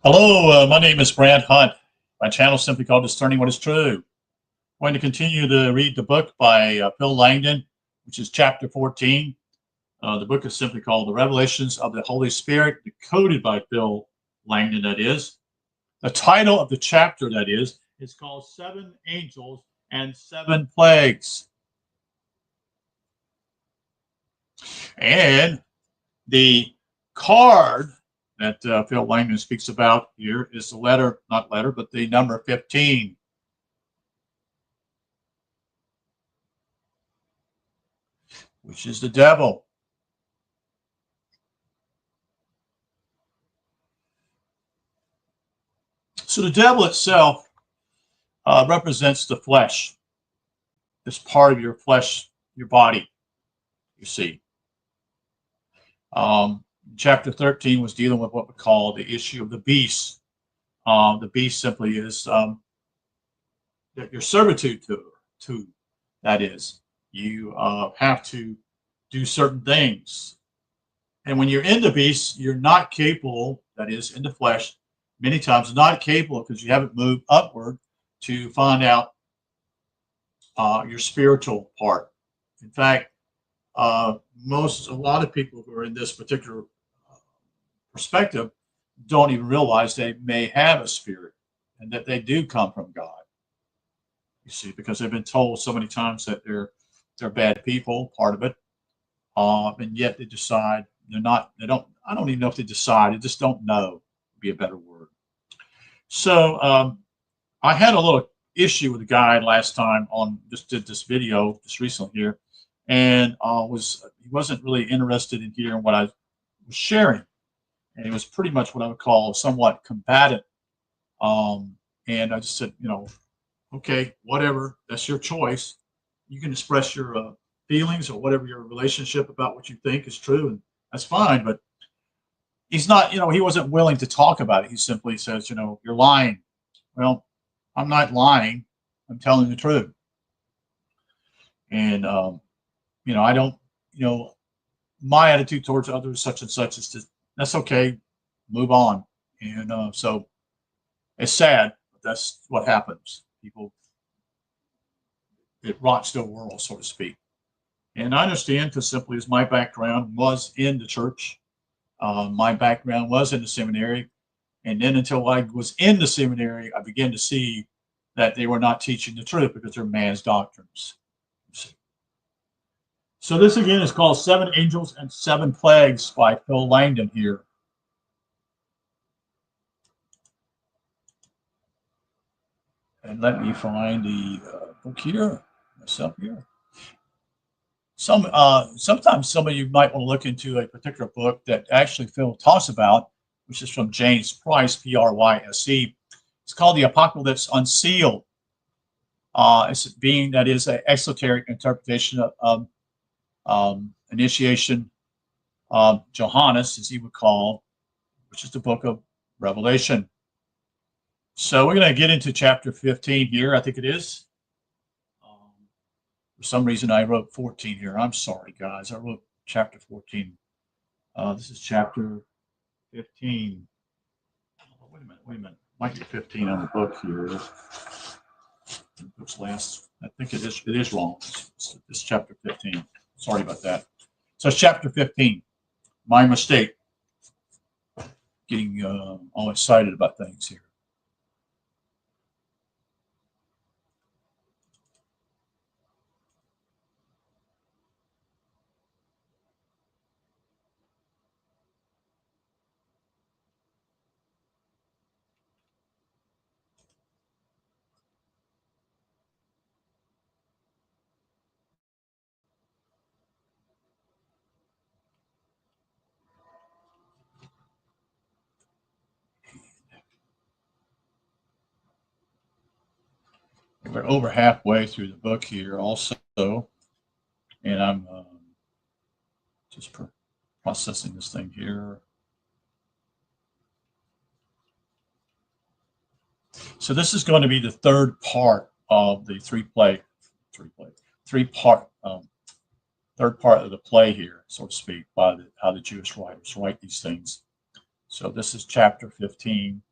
Hello, my name is Brad Hunt. My channel is simply called Discerning What is True. I'm going to continue to read the book by Phil Langdon, which is chapter 14. The book is simply called The Revelations of the Holy Spirit, decoded by Phil Langdon, that is. The title of the chapter, that is called Seven Angels and Seven Plagues. And the card that Phil Langdon speaks about here is the letter, not letter, but the number 15. Which is the devil. So the devil itself represents the flesh, this part of your flesh, your body, you see. Chapter 13 was dealing with what we call the issue of the beast. The beast simply is your servitude to that is. You have to do certain things. And when you're in the beast, you're not capable, that is, in the flesh, many times not capable because you haven't moved upward to find out your spiritual part. In fact, a lot of people who are in this particular perspective don't even realize they may have a spirit and that they do come from God. You see, because they've been told so many times that they're bad people, part of it, and yet they decide they're not. They don't. I don't even know if they decide. They just don't know. Would be a better word. So I had a little issue with a guy last time just did this video just recently here, and he wasn't really interested in hearing what I was sharing, and he was pretty much what I would call somewhat combative. And I just said, okay, whatever, that's your choice. You can express your feelings or whatever your relationship about what you think is true, and that's fine. But he's not, he wasn't willing to talk about it. He simply says, you're lying. Well, I'm not lying. I'm telling the truth. And, I don't, my attitude towards others, such and such, is just, that's okay, move on. And so it's sad, but that's what happens. People, it rocks their world, so to speak. And I understand because simply as my background was in the church, my background was in the seminary. And then until I was in the seminary, I began to see that they were not teaching the truth because they're man's doctrines. So this again is called Seven Angels and Seven Plagues by Phil Langdon here. And let me find the book here, myself here. Sometimes some of you might want to look into a particular book that actually Phil talks about, which is from James Price, P-R-Y-S-E. It's called The Apocalypse Unsealed. It's being that is an esoteric interpretation of initiation of Johannes, as he would call, which is the book of Revelation. So we're going to get into chapter 15 here, I think it is. For some reason, I wrote 14 here. I'm sorry, guys. I wrote chapter 14. This is chapter 15. Oh, wait a minute. Might be 15 on the book here. The book's last. I think it is wrong. It's chapter 15. Sorry about that. So it's chapter 15. My mistake. Getting all excited about things here. We're over halfway through the book here also, and I'm just processing this thing here. So this is going to be the third part of the third part of the play here, so to speak, by how the Jewish writers write these things. So this is chapter 15.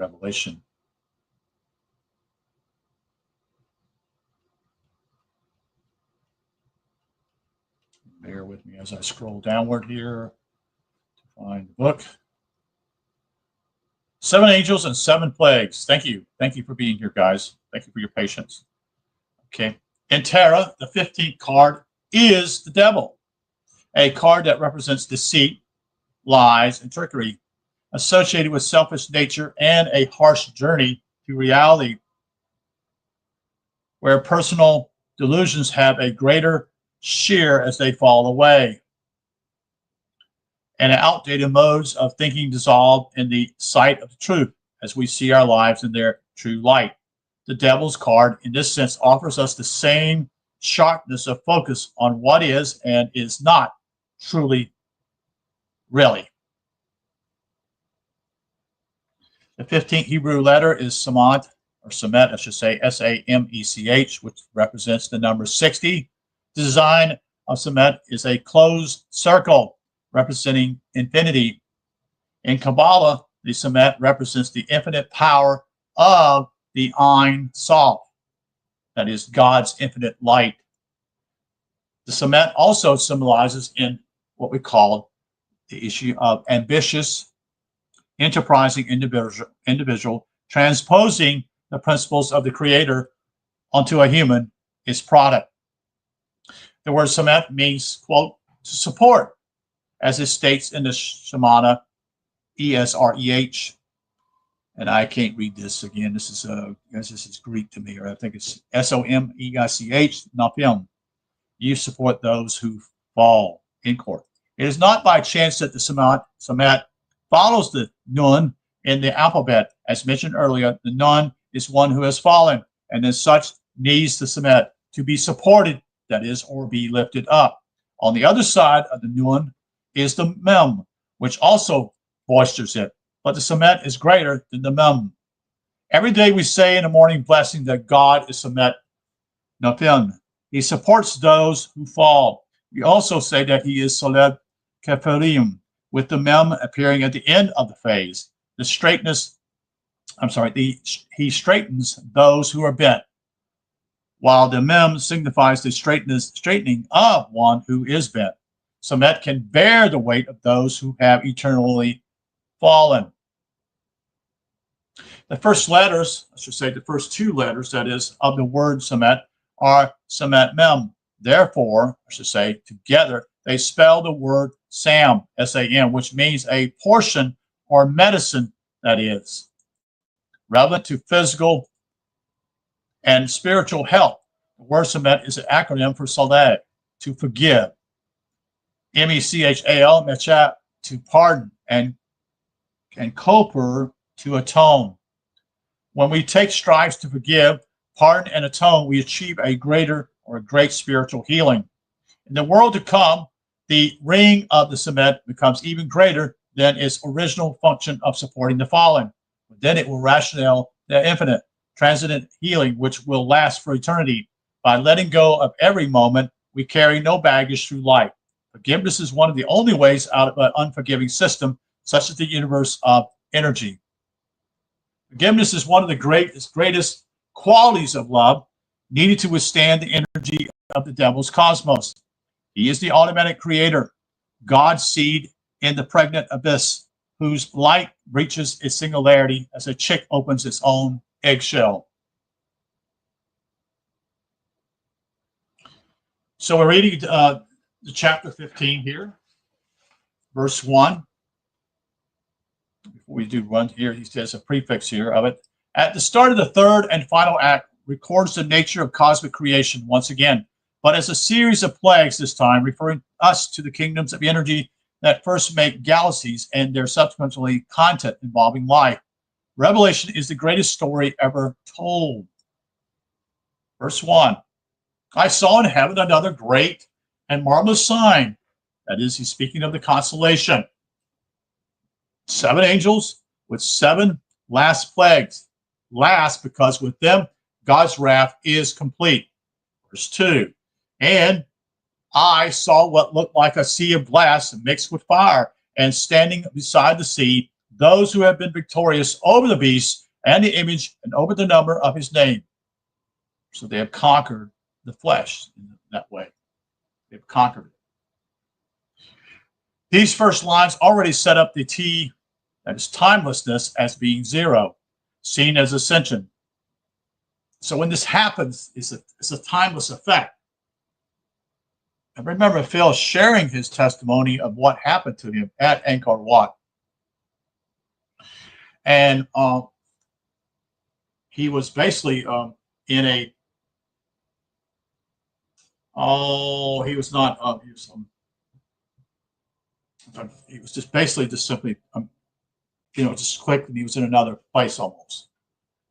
Revelation. Bear with me as I scroll downward here to find the book. 7 angels and 7 plagues. Thank you. Thank you for being here, guys. Thank you for your patience. Okay. In Terra, the 15th card is the devil, a card that represents deceit, lies, and trickery, associated with selfish nature and a harsh journey to reality, where personal delusions have a greater share as they fall away, and outdated modes of thinking dissolve in the sight of the truth as we see our lives in their true light. The devil's card, in this sense, offers us the same sharpness of focus on what is and is not truly, really. The 15th Hebrew letter is Samet, or Samet, I should say, S-A-M-E-C-H, which represents the number 60. The design of Samet is a closed circle representing infinity. In Kabbalah, the Samet represents the infinite power of the Ein Sof, that is God's infinite light. The Samet also symbolizes in what we call the issue of ambitious, enterprising individual transposing the principles of the Creator onto a human, its product. The word Samet means, quote, to support, as it states in the Shemana, E-S-R-E-H. And I can't read this again. This is Greek to me, or I think it's S-O-M-E-I-C-H, Nafim. You support those who fall, in court. It is not by chance that the Samet follows the Nun in the alphabet. As mentioned earlier, the Nun is one who has fallen, and as such needs the Samet to be supported, that is, or be lifted up. On the other side of the Nun is the Mem, which also bolsters it, but the Samet is greater than the Mem. Every day we say in the morning blessing that God is Samet Nafin. He supports those who fall. We also say that he is Soled Keferim, with the Mem appearing at the end of the phase. He straightens those who are bent, while the Mem signifies the straightening of one who is bent. Samet can bear the weight of those who have eternally fallen. The first letters, I should say the first 2 letters, that is, of the word Samet are Samet Mem. Therefore, I should say, together, they spell the word Sam, S-A-M, which means a portion or medicine, that is, relevant to physical and spiritual health. The word Samet is an acronym for Saleh, to forgive. M-E-C-H-A-L, Mechat, to pardon, and Koper, to atone. When we take strides to forgive, pardon, and atone, we achieve a great spiritual healing. In the world to come, the ring of the Samet becomes even greater than its original function of supporting the fallen. But then it will rationale the infinite, transcendent healing, which will last for eternity. By letting go of every moment, we carry no baggage through life. Forgiveness is one of the only ways out of an unforgiving system, such as the universe of energy. Forgiveness is one of the greatest qualities of love, needed to withstand the energy of the devil's cosmos. He is the automatic creator, God's seed in the pregnant abyss, whose light reaches its singularity as a chick opens its own eggshell. So we're reading the chapter 15 here, verse 1. Before we do run here, he says a prefix here of it. At the start of the 3rd and final act, records the nature of cosmic creation once again, but as a series of plagues this time, referring us to the kingdoms of energy that first make galaxies and their subsequently content involving life. Revelation is the greatest story ever told. Verse 1. I saw in heaven another great and marvelous sign. That is, he's speaking of the constellation. 7 angels with 7 last plagues. Last because with them, God's wrath is complete. Verse 2. And I saw what looked like a sea of glass mixed with fire, and standing beside the sea, those who have been victorious over the beast and the image and over the number of his name. So they have conquered the flesh in that way. They've conquered it. These first lines already set up the T, that is timelessness, as being zero, seen as ascension. So when this happens, it's a timeless effect. And remember Phil sharing his testimony of what happened to him at Angkor Wat. And he was basically in a, he was not, he was just basically just simply, just quick, and he was in another place almost.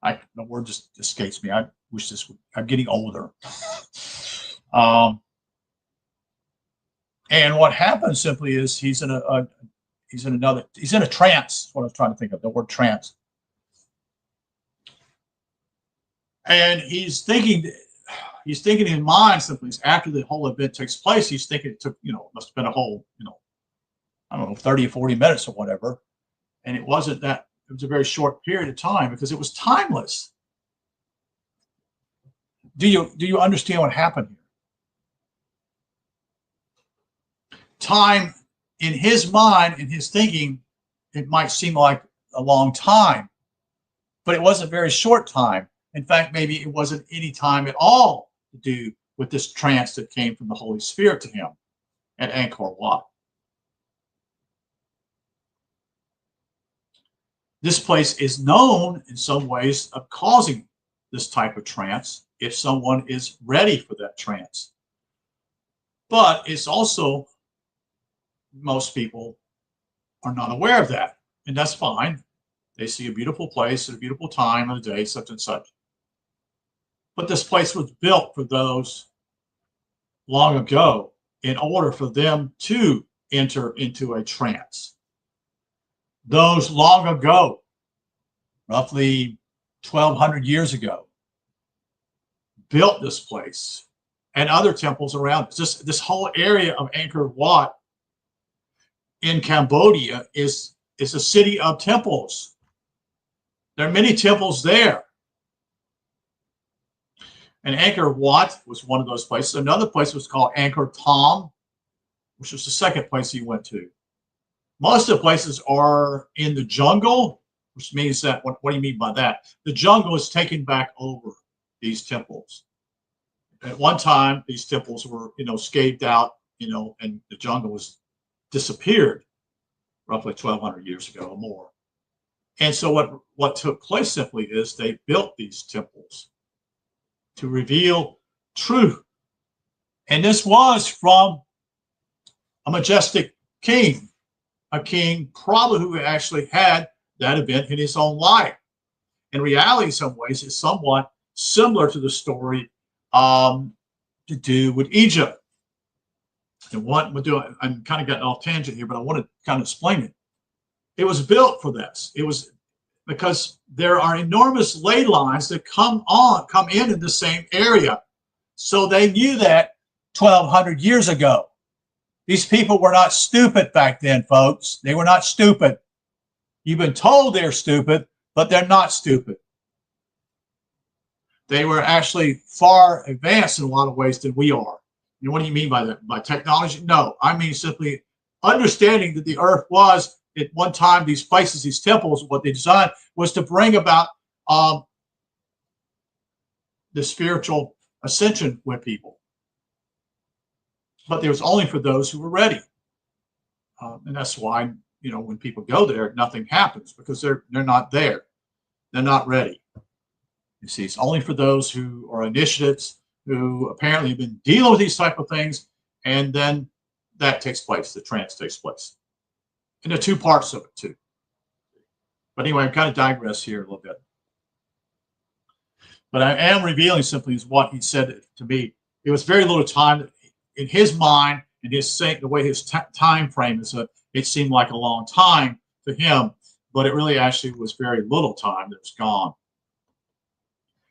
The word just escapes me. I wish this would, I'm getting older. And what happens simply is he's in a trance. What I was trying to think of, the word trance. And he's thinking in his mind simply after the whole event takes place, he's thinking it took, must have been a whole, I don't know, 30 or 40 minutes or whatever. And it wasn't that, it was a very short period of time because it was timeless. Do you understand what happened here? Time in his mind, in his thinking, it might seem like a long time, but it wasn't a very short time. In fact, maybe it wasn't any time at all to do with this trance that came from the Holy Spirit to him at Angkor Wat. This place is known in some ways of causing this type of trance if someone is ready for that trance. But it's also, most people are not aware of that, and that's fine. They see a beautiful place at a beautiful time of the day, such and such. But this place was built for those long ago in order for them to enter into a trance. Those long ago, roughly 1,200 years ago, built this place and other temples around it. This whole area of Angkor Wat in Cambodia is a city of temples. There are many temples there. And Angkor Wat was one of those places. Another place was called Angkor Thom, which was the second place he went to. Most of the places are in the jungle, which means that, what do you mean by that? The jungle is taken back over these temples. At one time, these temples were, scaved out, and the jungle was disappeared roughly 1,200 years ago or more. And so what took place simply is they built these temples to reveal truth. And this was from a majestic king, a king probably who actually had that event in his own life. In reality, in some ways, it's somewhat similar to the story to do with Egypt. And what we're doing, I'm kind of getting off tangent here, but I want to kind of explain it. It was built for this. It was because there are enormous ley lines that come in the same area. So they knew that 1,200 years ago. These people were not stupid back then, folks. They were not stupid. You've been told they're stupid, but they're not stupid. They were actually far advanced in a lot of ways than we are. What do you mean by that? By technology? No, I mean simply understanding that the earth was at one time, these places, these temples, what they designed was to bring about the spiritual ascension with people. But it was only for those who were ready. And that's why, when people go there, nothing happens because they're not there. They're not ready. You see, it's only for those who are initiates, who apparently have been dealing with these type of things, and then that takes place, the trance takes place. And there are two parts of it too. But anyway, I'm kind of digress here a little bit. But I am revealing simply is what he said to me. It was very little time in his mind, and the way his time frame is, it seemed like a long time to him, but it really actually was very little time that was gone.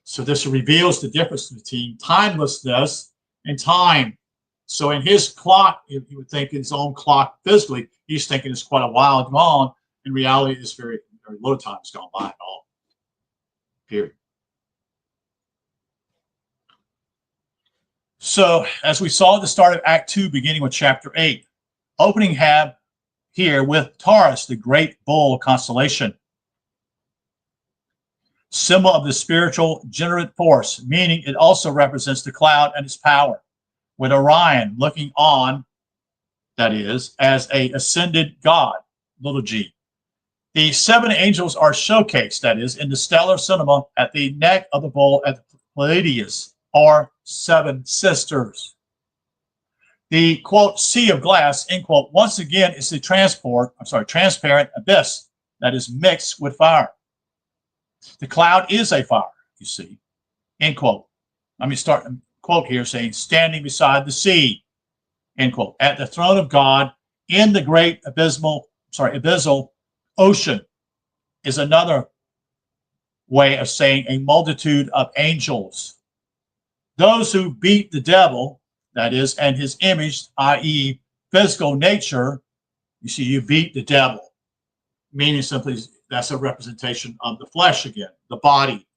So this reveals the difference between timelessness and time. So in his clock, if you would think his own clock physically, he's thinking it's quite a while gone. In reality, it's very, very little time has gone by at all. Period. So, as we saw at the start of Act 2, beginning with chapter 8, opening have here with Taurus, the great bull constellation, symbol of the spiritual generate force, meaning it also represents the cloud and its power, with Orion looking on, that is, as a ascended god, little g. The 7 angels are showcased, that is, in the stellar cinema at the neck of the bull at the Pleiades, or 7 sisters. The, quote, sea of glass, end quote, once again is the transparent abyss that is mixed with fire. The cloud is a fire, you see, end quote. Let me start a quote here saying, standing beside the sea, end quote, at the throne of God in the great abyssal ocean is another way of saying a multitude of angels. Those who beat the devil, that is, and his image, i.e., physical nature, you see, you beat the devil, meaning simply that's a representation of the flesh again, the body.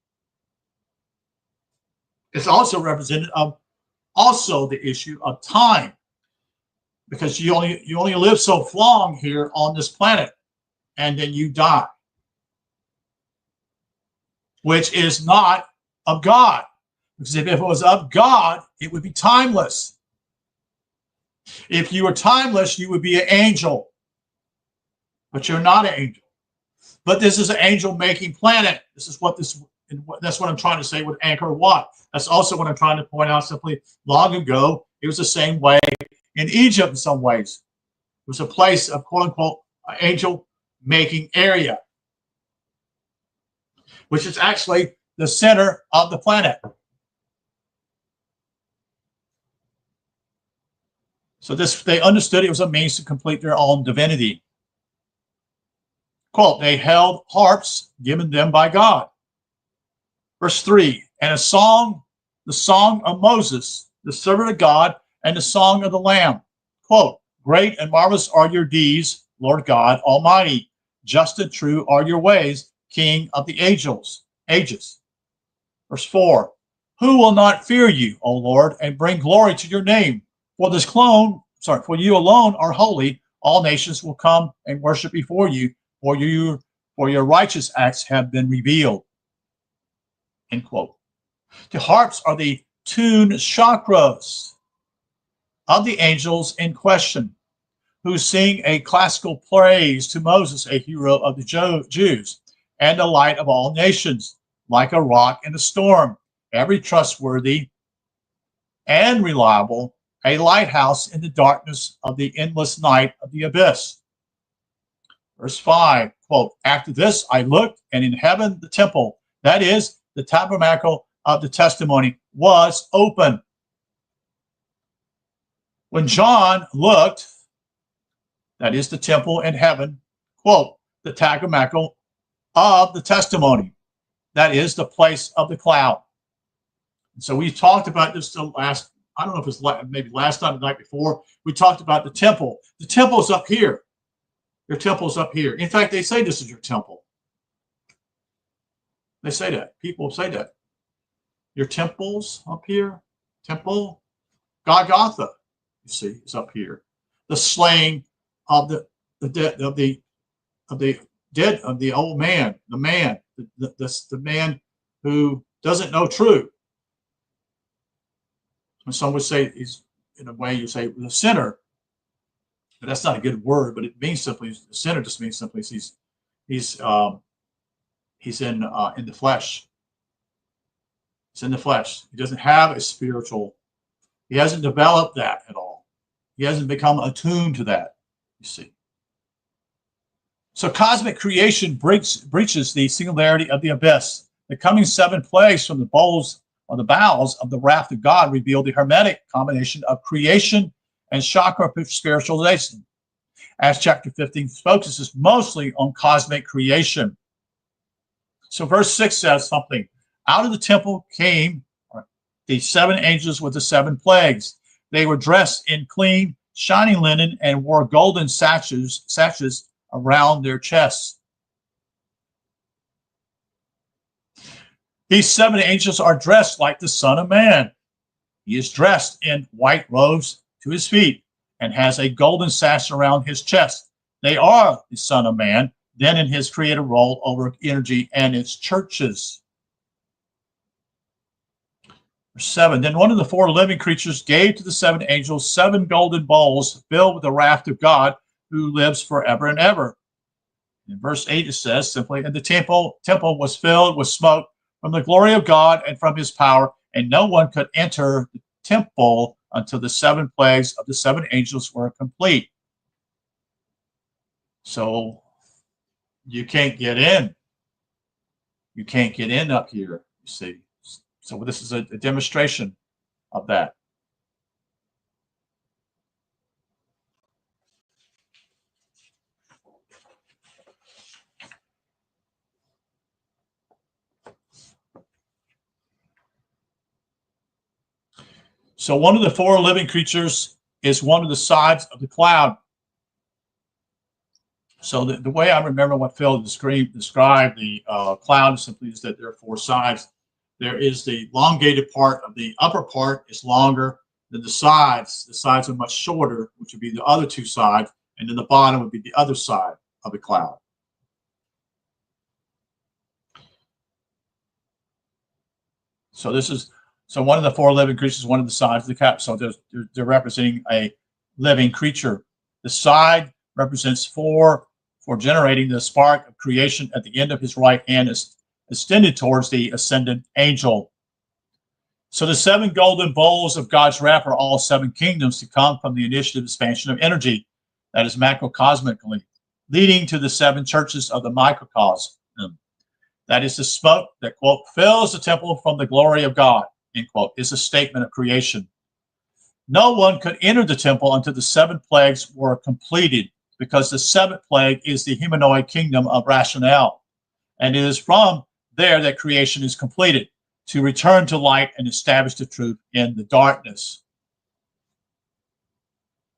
It's also represented of also the issue of time, because you only live so long here on this planet, and then you die, which is not of God. Because if it was of God, it would be timeless. If you were timeless, you would be an angel. But you're not an angel. But this is an angel-making planet. That's what I'm trying to say with Angkor Wat. That's also what I'm trying to point out simply. Long ago, it was the same way in Egypt in some ways. It was a place of, quote-unquote, angel-making area, which is actually the center of the planet. So they understood it was a means to complete their own divinity. Quote, they held harps given them by God. Verse 3, and a song, the song of Moses, the servant of God, and the song of the Lamb. Quote, great and marvelous are your deeds, Lord God Almighty. Just and true are your ways, King of the ages. Verse 4, who will not fear you, O Lord, and bring glory to your name? For you alone are holy. All nations will come and worship before you, for your righteous acts have been revealed. End quote. The harps are the tuned chakras of the angels in question, who sing a classical praise to Moses, a hero of the Jews, and the light of all nations, like a rock in a storm, every trustworthy and reliable, a lighthouse in the darkness of the endless night of the abyss. Verse 5, quote, after this I looked, and in heaven the temple, that is, the tabernacle of the testimony, was open. When John looked, that is the temple in heaven, quote, the tabernacle of the testimony, that is the place of the cloud. And so we talked about this the last, I don't know if it's maybe last night or the night before, we talked about the temple. The temple's up here. Your temple's up here. In fact, they say this is your temple. They say that. People say that. Your temple's up here. Temple. Golgotha, you see, is up here. The slaying of the old man, the man who doesn't know truth. And some would say he's, in a way, you say the sinner, but that's not a good word. But it means simply the sinner just means simply he's in the flesh. He's in the flesh. He doesn't have a spiritual. He hasn't developed that at all. He hasn't become attuned to that. You see. So cosmic creation breaches the singularity of the abyss. The coming 7 plagues from the bowls or the bowels of the wrath of God reveal the hermetic combination of creation and chakra spiritualization. As chapter 15 focuses mostly on cosmic creation. So verse 6 says something. Out of the temple came the 7 angels with the 7 plagues. They were dressed in clean, shining linen and wore golden sashes around their chests. These 7 angels are dressed like the Son of Man. He is dressed in white robes to his feet and has a golden sash around his chest. They are the Son of Man, then in his creative role over energy and its churches. Verse 7, then one of the 4 living creatures gave to the 7 angels 7 golden bowls filled with the wrath of God who lives forever and ever. In verse 8 it says simply, and the temple was filled with smoke from the glory of God and from his power, and no one could enter the temple until the 7 plagues of the 7 angels were complete. So you can't get in. You can't get in up here, you see. So this is a demonstration of that. So one of the 4 living creatures is one of the sides of the cloud. So the way I remember what Phil described the cloud simply is that there are 4 sides. There is the elongated part of the upper part is longer than the sides. The sides are much shorter, which would be the other 2 sides, and then the bottom would be the other side of the cloud. So one of the 4 living creatures, one of the sides of the cap. So they're representing a living creature. The side represents for generating the spark of creation at the end of his right hand is extended towards the ascendant angel. So the 7 golden bowls of God's wrath are all 7 kingdoms to come from the initiative expansion of energy, that is macrocosmically, leading to the 7 churches of the microcosm. That is the smoke that, quote, fills the temple from the glory of God, end quote, is a statement of creation. No one could enter the temple until the 7 plagues were completed, because the 7th plague is the humanoid kingdom of rationale. And it is from there that creation is completed, to return to light and establish the truth in the darkness.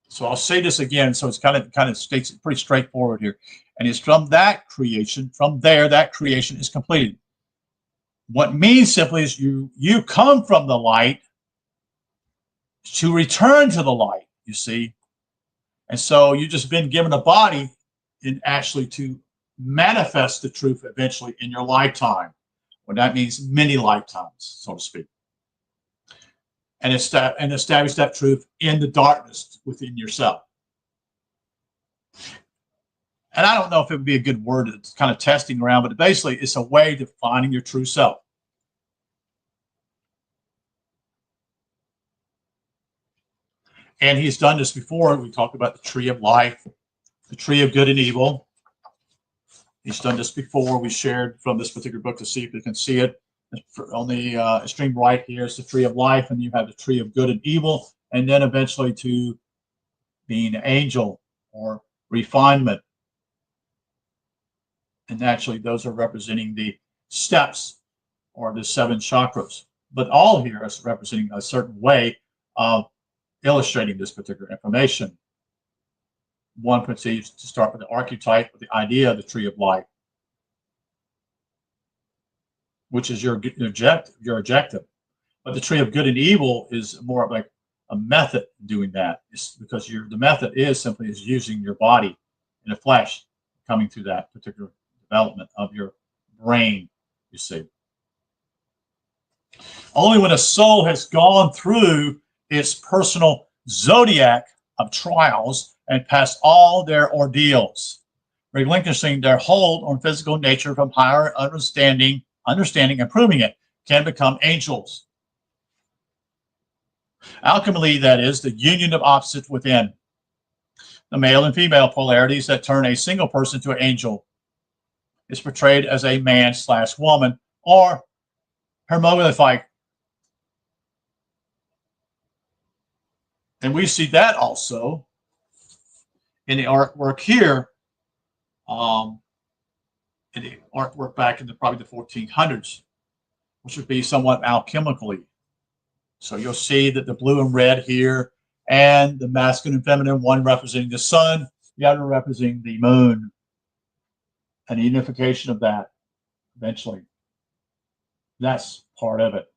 So I'll say this again, so it's kind of states it pretty straightforward here. And it's from that creation, from there, that creation is completed. What it means simply is you come from the light to return to the light, you see. And so you've just been given a body in actually to manifest the truth eventually in your lifetime. Well, that means many lifetimes, so to speak. And establish that truth in the darkness within yourself. And I don't know if it would be a good word, it's kind of testing around, but basically it's a way to finding your true self. And he's done this before. We talked about the tree of life, the tree of good and evil. He's done this before. We shared from this particular book to see if you can see it. On the extreme right here is the tree of life, and you have the tree of good and evil, and then eventually to being an angel or refinement. And actually, those are representing the steps or the 7 chakras. But all here is representing a certain way of illustrating this particular information. One proceeds to start with the archetype, with the idea of the tree of life, which is your objective. But the tree of good and evil is more like a method doing that. It's because the method is simply using your body in the flesh, coming through that particular development of your brain, you see. Only when a soul has gone through its personal zodiac of trials and passed all their ordeals, relinquishing their hold on physical nature from higher understanding, and proving it, can become angels. Alchemy, that is, the union of opposites within. The male and female polarities that turn a single person to an angel is portrayed as a man/woman or hermaphroditic. And we see that also in the artwork here, in the artwork back in probably the 1400s, which would be somewhat alchemically. So you'll see that the blue and red here, and the masculine and feminine, one representing the sun, the other representing the moon. and the unification of that eventually. That's part of it.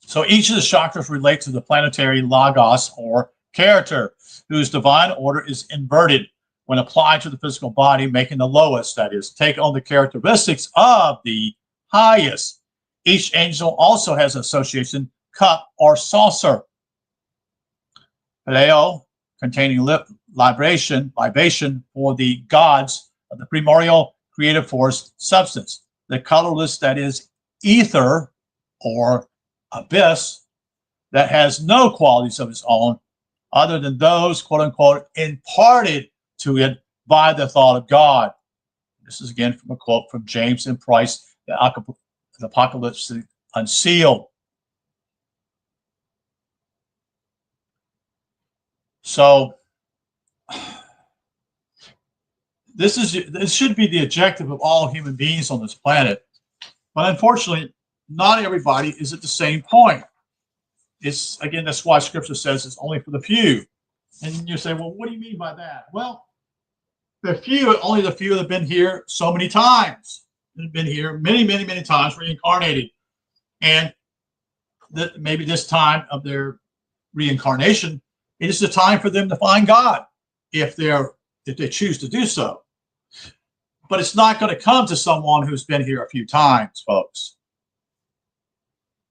So each of the chakras relate to the planetary logos or character, whose divine order is inverted when applied to the physical body, making the lowest, that is, take on the characteristics of the highest. Each angel also has an association, cup or saucer. Paleo, containing libation for the gods of the primordial creative force substance. The colorless, that is, ether or abyss, that has no qualities of its own other than those, quote unquote, imparted to it by the thought of God. This is again from a quote from James and Price, the Apocalypse Unsealed. So this should be the objective of all human beings on this planet. But unfortunately, not everybody is at the same point. It's, again, that's why Scripture says it's only for the few. And you say, well, what do you mean by that? Well, the few, only the few that have been here so many times. They've been here many, many, many times, reincarnated. And maybe this time of their reincarnation, it is the time for them to find God if they choose to do so. But it's not going to come to someone who's been here a few times, folks.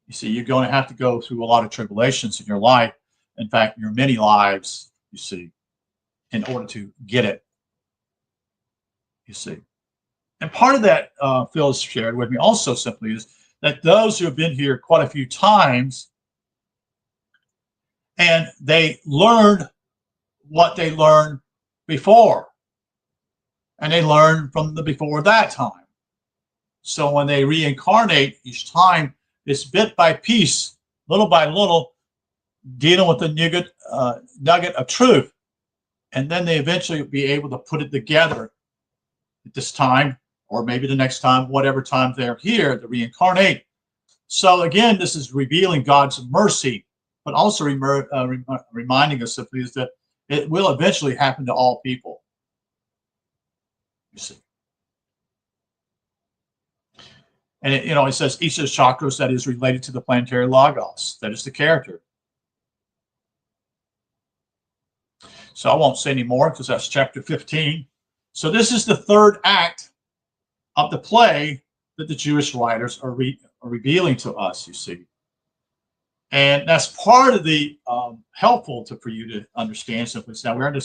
You see, you're going to have to go through a lot of tribulations in your life. In fact, your many lives, you see, in order to get it. You see. And part of that, Phil has shared with me also simply is that those who have been here quite a few times and they learned what they learned before. And they learn from the before that time. So when they reincarnate each time, it's bit by piece, little by little, dealing with the nugget of truth. And then they eventually be able to put it together at this time, or maybe the next time, whatever time they're here to reincarnate. So again, this is revealing God's mercy, but also reminding us simply is that it will eventually happen to all people. You see. And it says each of the chakras that is related to the planetary logos, that is the character. So I won't say any more because that's chapter 15. So this is the third act of the play that the Jewish writers are revealing to us, you see. And that's part of the helpful for you to understand simply. Now we're in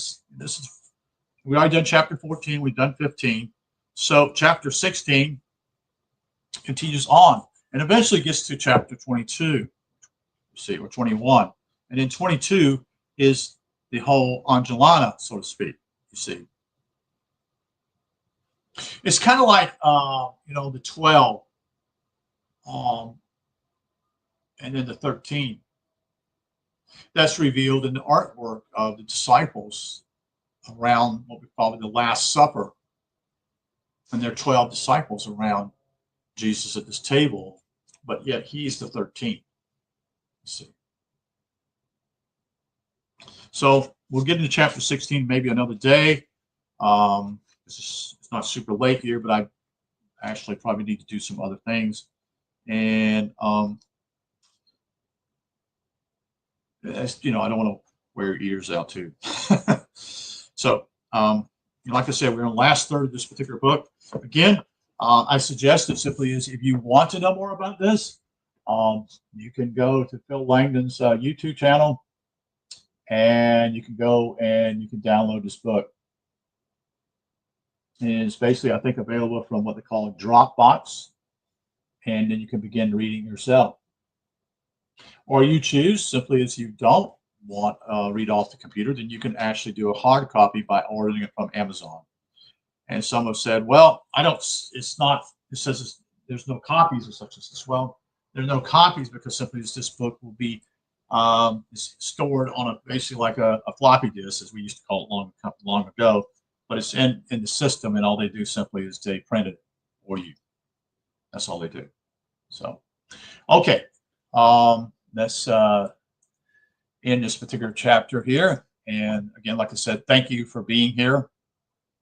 we already done chapter 14, we've done 15. So chapter 16 continues on and eventually gets to chapter 22, you see, or 21. And then 22 is the whole Angelana, so to speak, you see. It's kind of like, the 12 and then the 13. That's revealed in the artwork of the disciples around what we call the Last Supper. And there are 12 disciples around Jesus at this table, but yet he's the 13th. You see. So we'll get into chapter 16 maybe another day. It's not super late here, but I actually probably need to do some other things. And I don't want to wear your ears out too. So like I said, we're in the last third of this particular book. Again, I suggest it simply is if you want to know more about this, you can go to Phil Langdon's YouTube channel, and you can go and you can download this book. And it's basically, I think, available from what they call a Dropbox, and then you can begin reading yourself. Or you choose, simply as you don't want read off the computer, then you can actually do a hard copy by ordering it from Amazon. And some have said, well, it says there's no copies of such as this. Well, there's no copies because simply this book will be stored on basically like a floppy disk, as we used to call it long ago, but it's in the system, and all they do simply is they print it for you. That's all they do. So, okay. That's in this particular chapter here. And again, like I said, thank you for being here.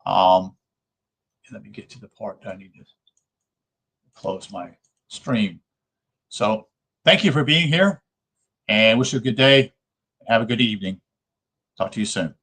Let me get to the part that I need to close my stream. So thank you for being here, and wish you a good day. Have a good evening. Talk to you soon.